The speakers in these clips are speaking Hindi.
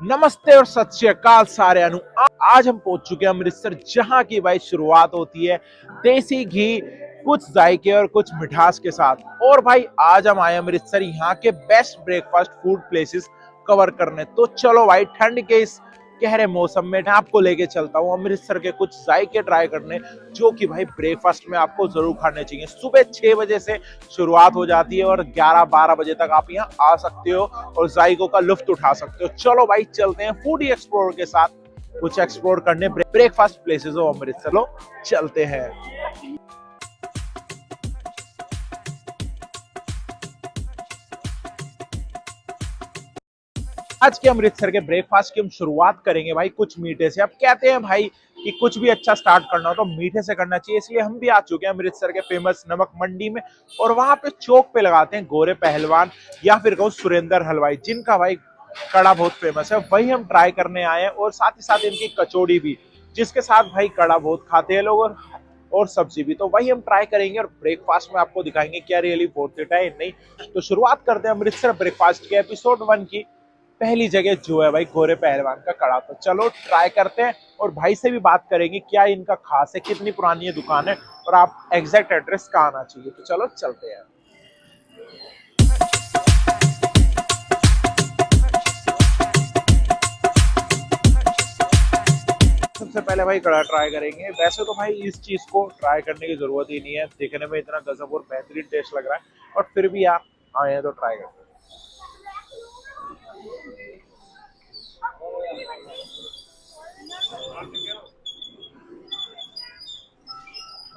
नमस्ते और सत श्री अकाल सारे अनु। आज हम पहुंच चुके हैं अमृतसर, जहां की भाई शुरुआत होती है देसी घी, कुछ जायके और कुछ मिठास के साथ। और भाई आज हम आए अमृतसर यहाँ के best breakfast food places cover करने। तो चलो भाई, ठंड के इस गहरे मौसम में मैं आपको लेके चलता हूँ अमृतसर के कुछ जायके ट्राई करने, जो कि भाई ब्रेकफास्ट में आपको जरूर खाने चाहिए। सुबह 6 बजे से शुरुआत हो जाती है और 11-12 बजे तक आप यहाँ आ सकते हो और जायकों का लुफ्त उठा सकते हो। चलो भाई, चलते हैं फूडी एक्सप्लोर के साथ कुछ एक्सप्लोर करने ब्रेकफास्ट प्लेसेस हो अमृतसर। लो चलते हैं। आज के अमृतसर के ब्रेकफास्ट की हम शुरुआत करेंगे भाई कुछ मीठे से। अब कहते हैं भाई कि कुछ भी अच्छा स्टार्ट करना हो तो मीठे से करना चाहिए, इसलिए हम भी आ चुके हैं अमृतसर के फेमस नमक मंडी में। और वहां पे चौक पे लगाते हैं गोरे पहलवान या फिर कहूँ सुरेंद्र हलवाई, जिनका भाई कड़ा बहुत फेमस है। वही हम ट्राई करने आए हैं और साथ ही साथ इनकी कचौड़ी भी, जिसके साथ भाई कड़ा बहुत खाते हैं लोग, और सब्जी भी। तो वही हम ट्राई करेंगे और ब्रेकफास्ट में आपको दिखाएंगे क्या रियली वर्थ इट है नहीं। तो शुरुआत करते हैं अमृतसर ब्रेकफास्ट के एपिसोड 1 की। पहली जगह जो है भाई गोरे पहलवान का कड़ा। तो चलो ट्राई करते हैं और भाई से भी बात करेंगे क्या इनका खास है, कितनी पुरानी ये दुकान है और आप एग्जैक्ट एड्रेस कहाँ आना चाहिए। तो चलो चलते हैं। सबसे पहले भाई कड़ा ट्राई करेंगे। वैसे तो भाई इस चीज को ट्राई करने की जरूरत ही नहीं है, देखने में इतना गजब और बेहतरीन टेस्ट लग रहा है, और फिर भी आप आए हैं तो ट्राई करते हैं।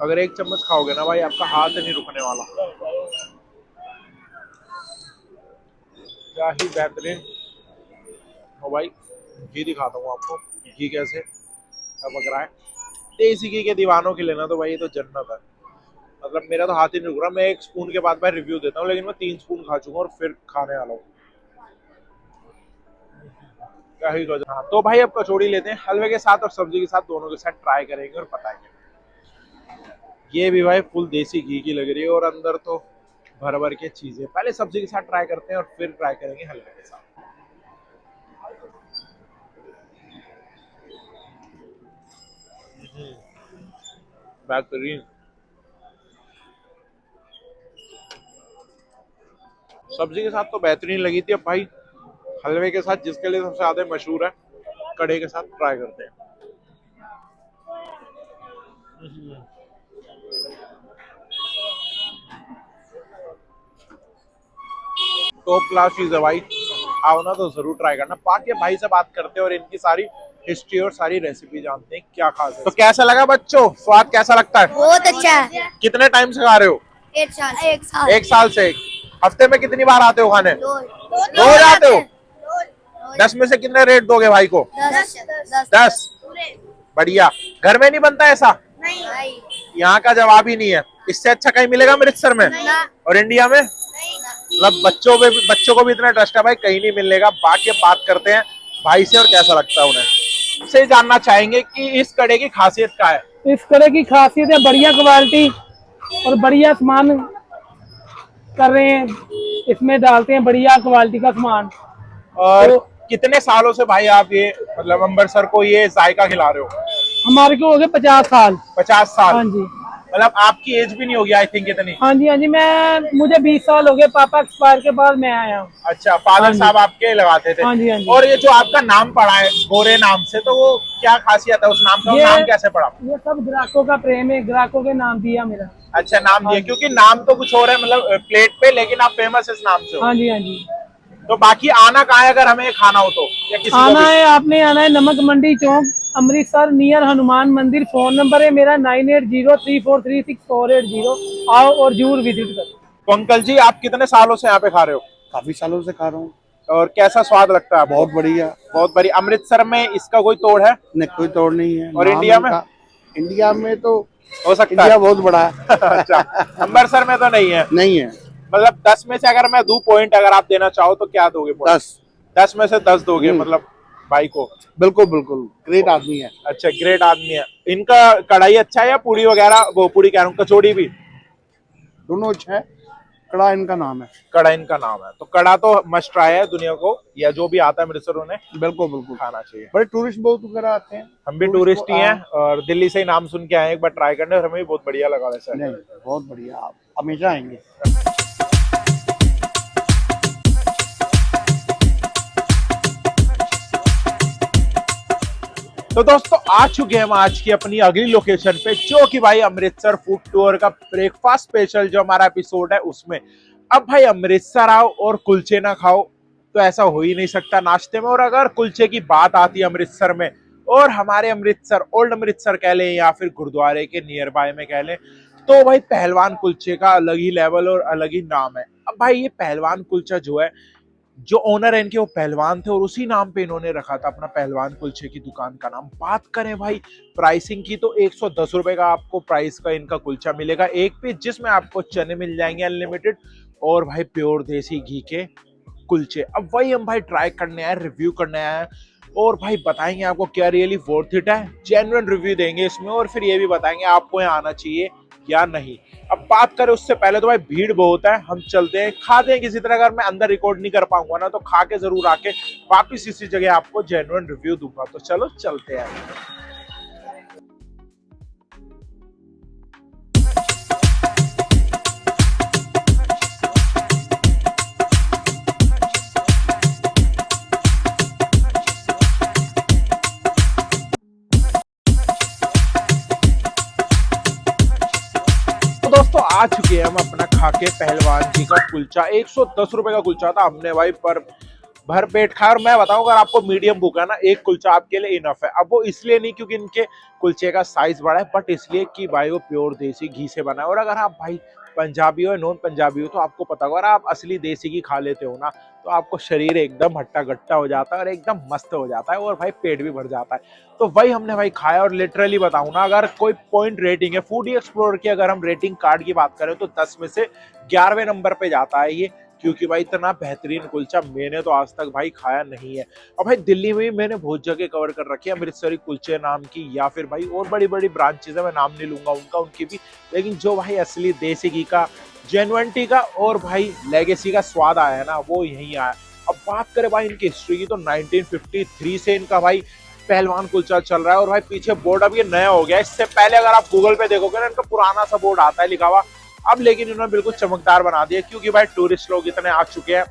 अगर एक चम्मच खाओगे ना भाई, आपका हाथ नहीं रुकने वाला। क्या ही बेहतरीन हो भाई। घी दिखाता हूँ आपको, घी कैसे टपक रहा है। देसी घी के दीवानों के लिए ना तो भाई ये तो जन्नत है। मतलब मेरा तो हाथ ही नहीं रुक रहा। मैं एक स्पून के बाद भाई रिव्यू देता हूँ, लेकिन मैं 3 स्पून खा चुका और फिर खाने वाला हूँ। क्या ही गजब। हाँ तो भाई अब कचौड़ी लेते हैं, हलवे के साथ और सब्जी के साथ, दोनों के साथ ट्राई करेंगे और बताएंगे। ये भी भाई फुल देसी घी की लग रही है और अंदर तो भर भर के चीजें। पहले सब्जी के साथ ट्राई करते हैं और फिर ट्राई करेंगे हलवे के साथ। बेहतरीन सब्जी के साथ तो बेहतरीन लगी थी। अब भाई हलवे के साथ, जिसके लिए सबसे ज्यादा मशहूर है, कड़े के साथ ट्राई करते हैं। टॉप क्लास चीज है भाई, आओ ना तो जरूर ट्राई करना। बाकी भाई से बात करते हैं और इनकी सारी हिस्ट्री और सारी रेसिपी जानते हैं क्या खास है। तो कैसा लगा बच्चों, स्वाद कैसा लगता है? बहुत अच्छा है। कितने टाइम से खा रहे हो? 1 साल। 1 साल से। हफ्ते में कितनी बार आते हो खाने? दो रोज आते हो? 10 में से कितने रेट दोगे भाई को? 10। बढ़िया। घर में नहीं बनता ऐसा? नहीं। यहाँ का जवाब ही नहीं है। इससे अच्छा कहीं मिलेगा अमृतसर में और इंडिया में? मतलब बच्चों को भी इतना ट्रस्ट है भाई, कहीं नहीं मिलेगा। बाकी बात करते हैं भाई से और कैसा लगता है उन्हें। से जानना चाहेंगे कि इस कड़े की खासियत क्या है। इस कड़े की खासियत है बढ़िया क्वालिटी और बढ़िया सामान कर रहे हैं, इसमें डालते हैं बढ़िया क्वालिटी का सामान। और तो कितने सालों से भाई आप ये मतलब अमृतसर को ये जायका खिला रहे हो? हमारे को हो गए 50 साल। 50 साल? हाँ जी। मतलब आपकी एज भी नहीं होगी आई थिंक इतनी। हाँ जी, हाँ जी, मुझे 20 साल हो गए, पापा एक्सपायर के बाद मैं आया हूँ। अच्छा, फादर साहब आपके लगाते थे? हाँ जी, हाँ जी। और ये जो आपका नाम पड़ा है गोरे नाम से, तो वो क्या खासियत है उस नाम का? नाम कैसे पड़ा? ये सब ग्राहकों का प्रेम है, ग्राहकों के नाम दिया मेरा। अच्छा, नाम दिया, क्योंकि नाम तो कुछ और है मतलब प्लेट पे, लेकिन आप फेमस इस नाम से हो। हाँ जी, हाँ जी। तो बाकी आना कहाँ है अगर हमें खाना हो तो, या किसी आना को भी? है, आपने आना है नमक मंडी चौक, अमृतसर, नियर हनुमान मंदिर। फोन नंबर है मेरा 9803436480। आओ और जरूर विजिट करो। तो अंकल जी, आप कितने सालों से यहाँ पे खा रहे हो? काफी सालों से खा रहा हूँ। और कैसा स्वाद लगता है आपको? बहुत बढ़िया। बहुत बढ़िया। अमृतसर में इसका कोई तोड़ है? नहीं, कोई तोड़ नहीं है। और इंडिया में? इंडिया में तो हो सकता इंडिया है। बहुत बड़ा है। अच्छा, अमृतसर में तो नहीं है? नहीं है। मतलब 10 में से अगर मैं दूं पॉइंट, अगर आप देना चाहो तो क्या दोगे? 10 में से 10 दोगे मतलब भाई को? बिल्कुल बिल्कुल, ग्रेट आदमी है। अच्छा, ग्रेट आदमी है। इनका कढ़ाई अच्छा है या पूड़ी वगैरह, वो पूड़ी कह रहा हूँ, कचौड़ी भी? दोनों अच्छा है। कड़ा इनका नाम है। कड़ा इनका नाम है, तो कड़ा तो मस्ट ट्राई है दुनिया को या जो भी आता है अमृतसर उन्हें बिल्कुल बिल्कुल। खाना चाहिए। बड़े टूरिस्ट बहुत वगैरह आते हैं। हम भी टूरिस्ट ही हैं और दिल्ली से ही नाम सुन के आए हैं, एक बार ट्राई करने और हमें भी बहुत बढ़िया लगा वैसे। नहीं, बहुत बढ़िया, आप हमेशा आएंगे। तो दोस्तों आ चुके हैं हम आज की अपनी अगली लोकेशन पे, जो कि भाई अमृतसर फूड टूर का ब्रेकफास्ट स्पेशल जो हमारा एपिसोड है उसमें। अब भाई अमृतसर आओ और कुलचे ना खाओ तो ऐसा हो ही नहीं सकता नाश्ते में। और अगर कुलचे की बात आती है अमृतसर में, और हमारे अमृतसर ओल्ड अमृतसर कह लें या फिर गुरुद्वारे के नियर बाय में कह लें, तो भाई पहलवान कुलचे का अलग ही लेवल और अलग ही नाम है। अब भाई ये पहलवान कुलचा जो है, जो ओनर है इनके वो पहलवान थे और उसी नाम पे इन्होंने रखा था अपना पहलवान कुलचे की दुकान का नाम। बात करें भाई प्राइसिंग की तो 110 रुपए का आपको प्राइस का इनका कुलचा मिलेगा एक पीस, जिसमें आपको चने मिल जाएंगे अनलिमिटेड और भाई प्योर देसी घी के कुलचे। अब वही हम भाई ट्राई करने आए, रिव्यू करने आए और भाई बताएंगे आपको क्या रियली वर्थ इट है, जेन्युइन रिव्यू देंगे इसमें और फिर ये भी बताएंगे आपको यहाँ आना चाहिए या नहीं। अब बात करें उससे पहले तो भाई भीड़ बहुत है, हम चलते हैं खाते हैं किसी तरह। अगर मैं अंदर रिकॉर्ड नहीं कर पाऊंगा ना तो खा के जरूर आके वापिस इसी जगह आपको जेन्युइन रिव्यू दूंगा। तो चलो चलते हैं। दोस्तों आ चुके हैं हम अपना खाके पहलवान जी का कुलचा। 110 रुपए का कुलचा था, हमने भाई पर भर पेट खाया। और मैं बताऊं अगर आपको मीडियम भूख है ना, एक कुलचा आपके लिए इनफ है। अब वो इसलिए नहीं क्योंकि इनके कुलचे का साइज बड़ा है, बट इसलिए कि भाई वो प्योर देसी घी से बना है। और अगर आप भाई पंजाबी हो नॉन पंजाबी हो तो आपको पता होगा, अगर आप असली देसी घी खा लेते हो ना तो आपको शरीर एकदम हट्टा गट्टा हो जाता है और एकदम मस्त हो जाता है और भाई पेट भी भर जाता है। तो वही हमने भाई खाया। और लिटरली बताऊं ना, अगर कोई पॉइंट रेटिंग है फूडी एक्सप्लोरर की, अगर हम रेटिंग कार्ड की बात करें तो 10 में से 11वें नंबर पे जाता है ये, क्योंकि भाई इतना बेहतरीन कुलचा मैंने तो आज तक भाई खाया नहीं है। और भाई दिल्ली में भी मैंने बहुत जगह कवर कर रखी है अमृतसरी कुलचे नाम की, या फिर भाई और बड़ी बड़ी ब्रांचेज है, मैं नाम नहीं लूंगा उनका, उनकी भी। लेकिन जो भाई असली देसी घी का, जेन्युइनिटी का और भाई लेगेसी का स्वाद आया है ना, वो यहीं आया। अब बात करें भाई इनकी हिस्ट्री की तो 1953 से इनका भाई पहलवान कुलचा चल रहा है। और भाई पीछे बोर्ड अब ये नया हो गया, इससे पहले अगर आप गूगल पे देखोगे ना इनका पुराना सा बोर्ड आता है लिखा हुआ। अब लेकिन इन्होंने बिल्कुल चमकदार बना दिया, क्योंकि भाई टूरिस्ट लोग इतने आ चुके हैं,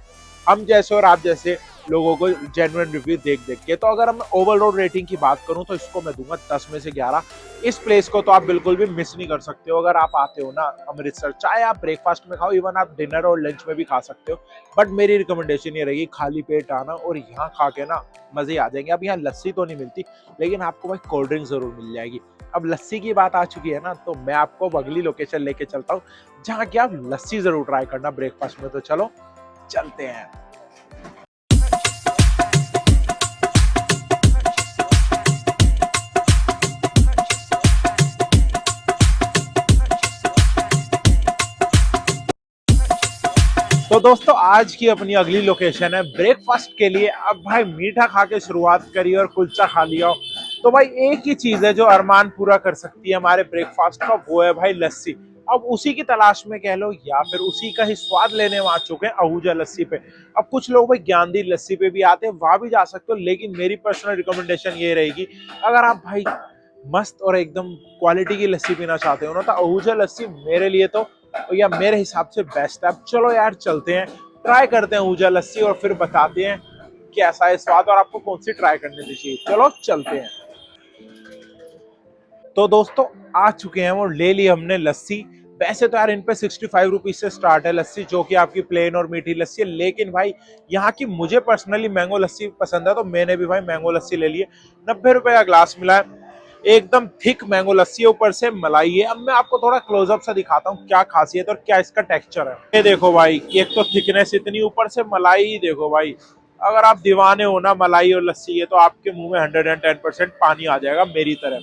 हम जैसे और आप जैसे लोगों को जेन्युइन रिव्यू देख देख के। तो अगर मैं ओवरऑल रेटिंग की बात करूं तो इसको मैं दूंगा 10 में से 11। इस प्लेस को तो आप बिल्कुल भी मिस नहीं कर सकते हो अगर आप आते हो ना अमृतसर। चाहे आप ब्रेकफास्ट में खाओ, इवन आप डिनर और लंच में भी खा सकते हो, बट मेरी रिकमेंडेशन ये रहेगी खाली पेट आना और यहाँ खा के ना मजे आ जाएंगे। अब यहाँ लस्सी तो नहीं मिलती, लेकिन आपको भाई कोल्ड ड्रिंक जरूर मिल जाएगी। अब लस्सी की बात आ चुकी है ना, तो मैं आपको अगली लोकेशन लेके चलता हूँ जहाँ की आप लस्सी जरूर ट्राई करना ब्रेकफास्ट में। तो चलो चलते हैं। तो दोस्तों आज की अपनी अगली लोकेशन है ब्रेकफास्ट के लिए। अब भाई मीठा खा के शुरुआत करी और कुलचा खा लिया तो भाई एक ही चीज है जो अरमान पूरा कर सकती है हमारे ब्रेकफास्ट का, वो है भाई लस्सी। अब उसी की तलाश में कह लो या फिर उसी का ही स्वाद लेने आ चुके हैं आहूजा लस्सी पे। अब कुछ लोग भाई ज्ञानदी लस्सी पे भी आते हैं, वहां भी जा सकते हो, लेकिन मेरी पर्सनल रिकमेंडेशन ये रहेगी अगर आप भाई मस्त और एकदम क्वालिटी की लस्सी पीना चाहते हो ना, तो आहूजा लस्सी मेरे लिए तो या मेरे हिसाब से बेस्ट है। अब चलो यार चलते हैं, ट्राई करते हैं आहूजा लस्सी और फिर बताते हैं कैसा है स्वाद और आपको कौन सी ट्राई करनी चाहिए। चलो चलते हैं। तो दोस्तों आ चुके हैं और ले ली हमने लस्सी। वैसे तो यार इन पे 65 रुपीज से स्टार्ट है लस्सी, जो कि आपकी प्लेन और मीठी लस्सी है, लेकिन भाई यहाँ की मुझे पर्सनली मैंगो लस्सी पसंद है तो मैंने भी भाई मैंगो लस्सी ले ली है। 90 रुपए का ग्लास मिला है, एकदम थिक मैंगो लस्सी, ऊपर से मलाई है। अब मैं आपको थोड़ा क्लोजअप सा दिखाता हूँ क्या खासियत और क्या इसका टेक्सचर है। ये देखो भाई, एक तो थिकनेस इतनी, ऊपर से मलाई देखो भाई। अगर आप दीवाने हो ना मलाई और लस्सी है तो आपके मुंह में 110% पानी आ जाएगा मेरी तरह।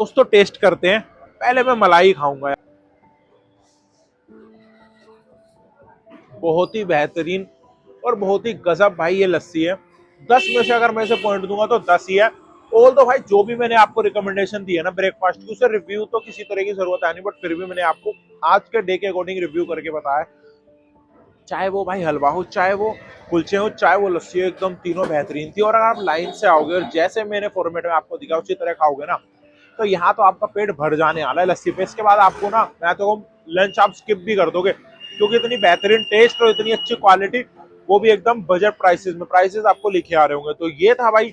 दोस्तों टेस्ट करते हैं, पहले मैं मलाई खाऊंगा। बहुत ही बेहतरीन और बहुत ही गजब भाई ये लस्सी है। 10 में से अगर मैं इसे पॉइंट दूंगा तो 10 ही है। ऑल तो भाई जो भी मैंने आपको रिकमेंडेशन दी है ना ब्रेकफास्ट की, उसे रिव्यू तो किसी तरह की जरूरत है नहीं, बट फिर भी मैंने आपको आज के डे के अकॉर्डिंग रिव्यू करके बताया। चाहे वो भाई हलवा हो, चाहे वो कुलचे हो चाहे वो लस्सी हो, एकदम तीनों बेहतरीन थी। और अगर आप लाइन से आओगे और जैसे मैंने फॉर्मेट में आपको दिखा उसी तरह खाओगे ना, तो यहाँ तो आपका पेट भर जाने वाला है लस्सी पे। इसके बाद आपको ना, मैं तो लंच आप स्किप भी कर दोगे, क्योंकि इतनी बेहतरीन टेस्ट और इतनी अच्छी क्वालिटी, वो भी एकदम बजट प्राइसेस में। प्राइसेस आपको लिखे आ रहे होंगे। तो ये था भाई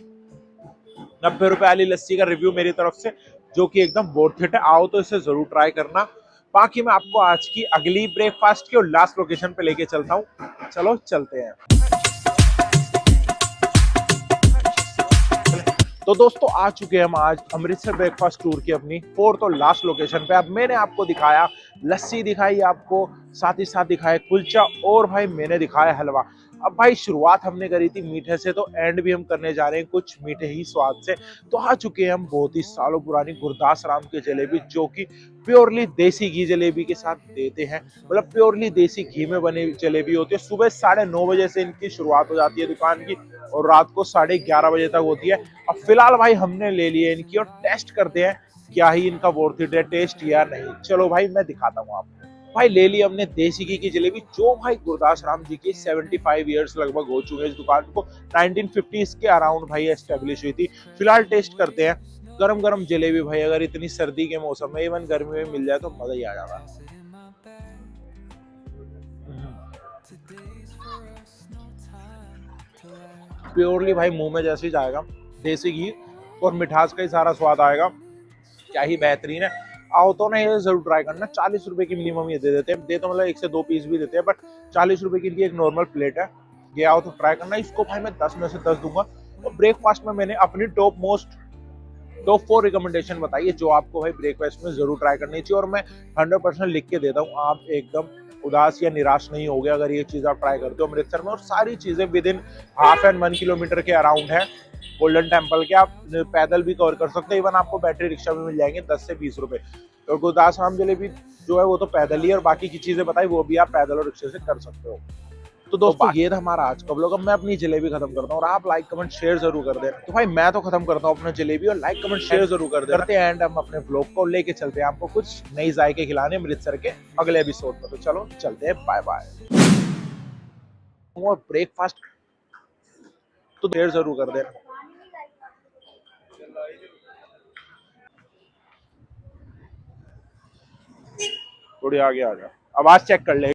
90 रुपए वाली लस्सी का रिव्यू मेरी तरफ से, जो कि एकदम वर्थ इट है। आओ तो इसे जरूर ट्राई करना। बाकी मैं आपको आज की अगली ब्रेकफास्ट की और लास्ट लोकेशन पे लेके चलता हूँ। चलो चलते हैं। तो दोस्तों आ चुके हैं हम आज अमृतसर ब्रेकफास्ट टूर की अपनी 4th और लास्ट लोकेशन पे। अब मैंने आपको दिखाया लस्सी, दिखाई आपको, साथ ही साथ दिखाया कुलचा, और भाई मैंने दिखाया हलवा। अब भाई शुरुआत हमने करी थी मीठे से, तो एंड भी हम करने जा रहे हैं कुछ मीठे ही स्वाद से। तो आ चुके हैं हम बहुत ही सालों पुरानी गुरदास राम की जलेबी, जो कि प्योरली देसी घी जलेबी के साथ देते हैं। मतलब प्योरली देसी घी में बनी जलेबी होती है। सुबह 9:30 बजे से इनकी शुरुआत हो जाती है दुकान की, और रात को 11:30 बजे तक होती है। अब फिलहाल भाई हमने ले लिए इनकी, और टेस्ट करते हैं क्या ही इनका वर्थ इट है टेस्ट या नहीं। चलो भाई मैं दिखाता हूँ आपको। भाई ले ली हमने देसी घी की जलेबी, जो भाई गुरदास राम जी की 75 ईयर्स लगभग हो चुके हैं इस दुकान को। 1950s के अराउंड भाई एस्टेब्लिश हुई थी। फिलहाल टेस्ट करते हैं गरम गरम जलेबी। भाई अगर इतनी सर्दी के मौसम में, इवन गर्मी में मिल जाए तो मजा ही आ जाता है। प्योरली भाई मुंह में जैसे ही जाएगा देसी घी और मिठास का ही सारा स्वाद आएगा। क्या ही बेहतरीन है। आओ तो ना ये जरूर ट्राई करना। 40 रुपए की मिनिमम ये दे देते हैं। दे तो मतलब 1 से 2 पीस भी देते हैं, बट 40 रुपए की एक नॉर्मल प्लेट है। ये आओ तो ट्राई करना। इसको भाई मैं 10 में से 10 दूंगा। और ब्रेकफास्ट में मैंने अपनी टॉप 4 रिकमेंडेशन बताई है, जो आपको भाई ब्रेकफास्ट में जरूर ट्राई करनी चाहिए। और मैं 100% लिख के देता हूँ, आप एकदम उदास या निराश नहीं हो गए अगर ये चीज आप ट्राई करते हो अमृतसर में। और सारी चीजें विद इन 1/2 किलोमीटर के अराउंड है। गोल्डन टेम्पल के आप पैदल भी कवर कर सकते हो। इवन आपको बैटरी रिक्शा भी मिल जाएंगे 10 से 20 रुपए। और गुरदास राम जलेबी जो है वो तो पैदल ही, और बाकी की चीजें बताई वो भी आप पैदल और रिक्शे से कर सकते हो। तो दोस्तों ये था हमारा आज का व्लॉग। अब मैं अपनी जलेबी खत्म करता हूँ, और आप लाइक कमेंट शेयर जरूर कर देना। तो भाई मैं तो खत्म करता हूँ अपना जलेबी, और लाइक कमेंट शेयर जरूर कर देना। करते हैं एंड हम अपने व्लॉग को लेके चलते हैं आपको कुछ नई जायके खिलाने अमृतसर के अगले एपिसोड में। तो चलो चलते हैं, बाय बाय। और ब्रेकफास्ट तो शेयर जरूर कर देना। थोड़ी आगे आ जा, आवाज चेक कर ले।